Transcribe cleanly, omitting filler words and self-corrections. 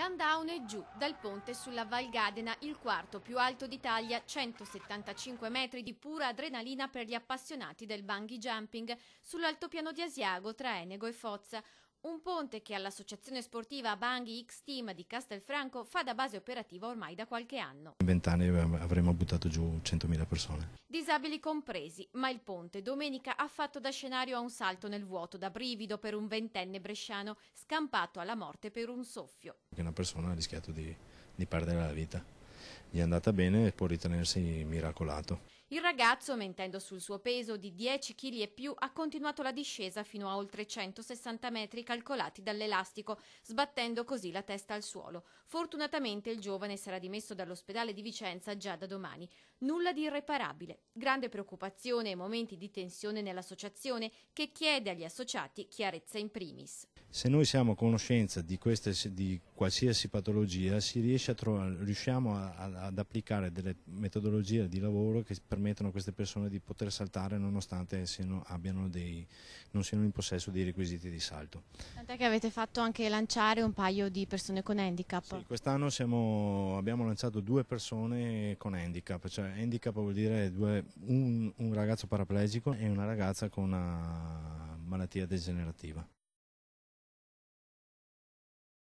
Rundown e giù dal ponte sulla Val Gadena, il quarto più alto d'Italia, 175 metri di pura adrenalina per gli appassionati del bungee jumping sull'altopiano di Asiago tra Enego e Foggia. Un ponte che all'Associazione Sportiva Bungee X Team di Castelfranco fa da base operativa ormai da qualche anno. In 20 anni avremmo buttato giù 100.000 persone. Disabili compresi, ma il ponte domenica ha fatto da scenario a un salto nel vuoto da brivido per un ventenne bresciano scampato alla morte per un soffio. Una persona ha rischiato di perdere la vita. Gli è andata bene e può ritenersi miracolato. Il ragazzo, mentendo sul suo peso di 10 kg e più, ha continuato la discesa fino a oltre 160 metri calcolati dall'elastico, sbattendo così la testa al suolo. Fortunatamente il giovane sarà dimesso dall'ospedale di Vicenza già da domani. Nulla di irreparabile. Grande preoccupazione e momenti di tensione nell'associazione che chiede agli associati chiarezza in primis. Se noi siamo a conoscenza di qualsiasi patologia, riusciamo ad applicare delle metodologie di lavoro che permettono a queste persone di poter saltare nonostante non siano in possesso dei requisiti di salto. Tant'è che avete fatto anche lanciare un paio di persone con handicap. Sì, quest'anno abbiamo lanciato 2 persone con handicap, cioè handicap vuol dire un ragazzo paraplegico e una ragazza con una malattia degenerativa.